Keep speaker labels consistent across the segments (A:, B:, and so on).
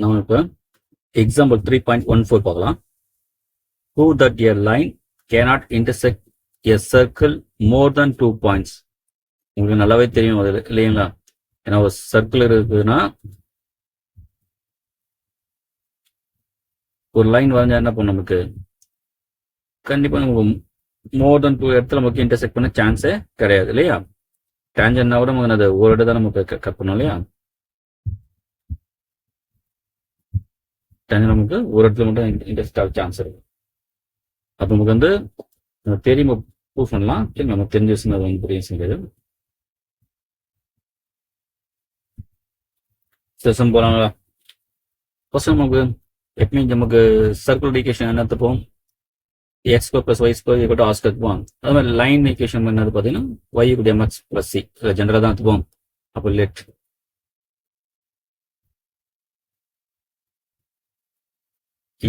A: நம்ம இப்போ எக்ஸாம்பிள் 3.14 பார்க்கலாம். Prove that a line cannot intersect a circle more than 2 points. உங்களுக்கு நல்லாவே தெரியும் அது இல்லைங்களா? ஏன்னா ஒரு சர்க்கிள் இருக்குதுன்னா ஒரு லைன் வரைஞ்சா என்ன பண்ணும், நமக்கு கண்டிப்பா நமக்கு மோர் தென் 2 இடத்துல நமக்கு இன்டர்செக்ட் பண்ண சான்ஸே கிடையாது இல்லையா? டேஞ்சன்னா கூட நமக்கு அது ஒரு இடம் தான் நமக்கு கட் பண்ணோம் இல்லையா? டேஞ்சன் நமக்கு ஒரு இடத்துல மட்டும் இன்டர்செக்ட் ஆக சான்ஸ் இருக்கு. அப்போ நமக்கு வந்து தெரியும் ப்ரூஃப் பண்ணலாம். சரி, நமக்கு தெரிஞ்ச விஷயம் அது வந்து பெரிய விஷயம் கிடையாது. செஷன் போகலாங்களா? ஃபர்ஸ்ட் நமக்கு எப்பயும் நமக்கு சர்க்கிள் ஈக்குவேஷன் என்ன எடுத்துப்போம், X square plus Y square equal to R square எடுத்துப்போம். அது மாதிரி லைன் ஈக்குவேஷன் என்னது பார்த்தீங்கன்னா Y equal to m x plus C ஜென்ரலாக தான் எடுத்துப்போம். அப்போ லெட்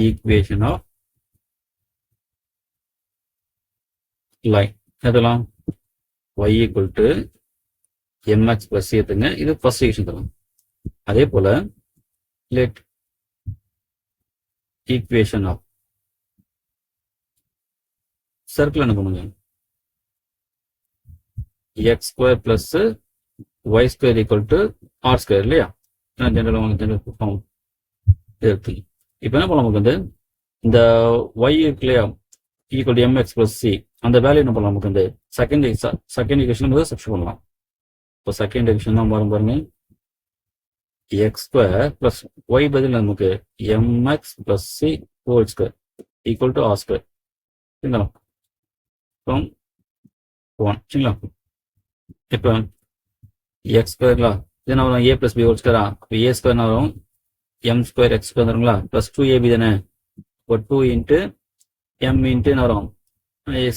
A: ஈக்குவேஷன் ஆஃப் லைன் எதெல்லாம் Y equal to m x plus C எடுத்துங்க. இது ஃபர்ஸ்ட் ஈக்குவேஷன் தரும். அதே போல லெட் ஈக்குவேஷன் ஆஃப் சர்க்கிள் என்ன பண்ணுங்க, X square plus Y square equal to R square இல்லையா? ஜெனரல் ஃபார்ம் இருக்கு. இப்போ என்ன பண்ணலாம், நமக்கு வந்து இந்த ஒய் இருக்கு இல்லையா, equal to m x plus C, அந்த வேல்யூ என்ன பண்ணலாம், நமக்கு வந்து செகண்ட் ஈக்குவேஷன் சப்ஸ்டிட் பண்ணலாம். இப்போ செகண்ட் ஈக்குவேஷன் தான் பாருங்க, எக்ஸ் ஸ்கொயர் பிளஸ் ஒய் பதில் நமக்கு m x plus C whole square equal to R square சரிங்களா? ஃப்ரம் 1 சரிங்களா? இப்போ எக்ஸ் ஸ்கொயர்ங்களா, இது என்ன வரும், ஏ பிளஸ் பி ஹோல் ஸ்கொயரா? இப்போ ஏ ஸ்கொயர் என்ன வரும், எம் ஸ்கொயர் எக்ஸ் ஸ்கொயர் வருங்களா, பிளஸ் 2ab தானே. இப்போ 2 இன்ட்டு எம் இன்ட்டு என்ன வரும்,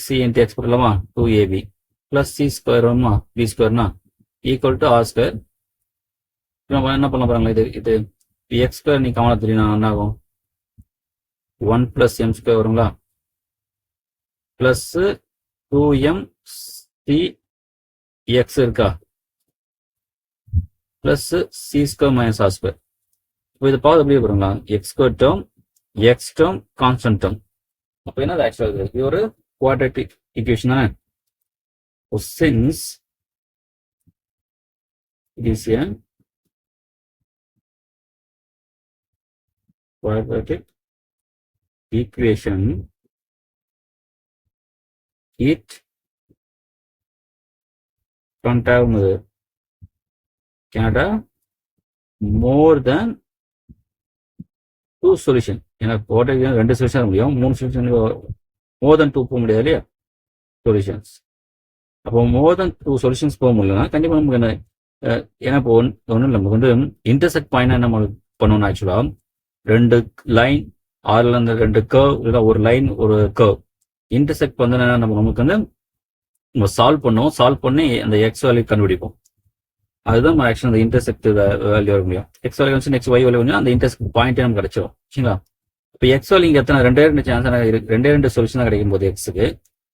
A: சி இன்ட்டு எக்ஸ் போடலாமா, 2ab பிளஸ் சி ஸ்கொயர் வருமா, பி ஸ்கொயர்னா ஈக்குவல் டு ஆர் ஸ்கொயர். நம்ம என்ன பண்ண போறாங்களா, இது எக்ஸ் ஸ்கொயர் நீ காமனா தெரியும் என்ன ஆகும், 1 பிளஸ் எம் ஸ்கொயர் வருங்களா, பிளஸ் 2m சி எக்ஸ் இருக்கா, plus C square minus R square. இப்போ இது பார்த்து அப்படியே வருங்களா, X square term X term constant term. அப்போ என்ன ஆக்சுவலாக இது ஒரு குவாட்ரேட்டிக் ஈக்குவேஷன் தானே. Since it is a quadratic equation, it can't have more than 2 solution. ஏன்னா குவாட்ரேட்டிக் 2 சொல்யூஷன் முடியும், 3 சொல்யூஷன் மோர் தென் 2 போக முடியாது இல்லையா சொல்யூஷன்ஸ். அப்போ மோர் தென் 2 சொல்யூஷன்ஸ் போக முடியலன்னா கண்டிப்பாக நமக்கு என்ன, ஏன்னா இப்போ ஒன்றும் இல்லை, நமக்கு வந்து இன்டர்செக்ட் பாயிண்ட் என்ன பண்ணணும், ஆக்சுவலாக 2 லைன் ஆர்ல இருந்து 2 கர்வ் இல்லை ஒரு லைன் ஒரு கர்வ் இன்டர்செக்ட் பண்ணா நமக்கு வந்து நம்ம சால்வ் பண்ணி அந்த எக்ஸ் வேல்யூ கண்டுபிடிப்போம். அதுதான் ஆக்சுவலி அந்த இன்டர்செக்ட் வேல்யூ வர முடியும். எக்ஸ் வேல்யூ வந்து எக்ஸ் ஒய் வேல்யூ வந்து அந்த இன்டர்செக்ட் பாயிண்டே நமக்கு கிடைச்சிடும் சரிங்களா? இப்போ எக்ஸ் வேல்யூ இங்கே எத்தனை 2 சான்ஸ் இருக்கு, 2 சொல்யூஷன் தான் கிடைக்கும் போது எக்ஸுக்கு.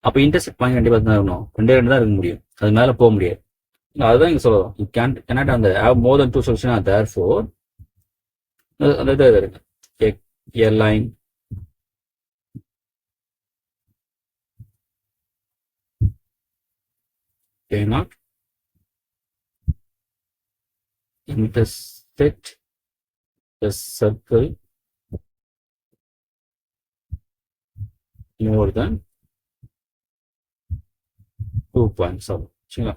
A: அப்போ இன்டர்செக்ட் பாயிண்ட் கண்டிப்பாக தான் இருக்கணும், 2 தான் இருக்க முடியும், அது மேலே போக முடியாது. அதுதான் இங்கே சொல்லுவோம், யூ கேனாட் அந்த மோர் தென் 2 சொல்யூஷன் தேர்ஃபோர் அந்த இது இருக்கு, a line cannot intersect a circle more than 2 points. சரிங்களா?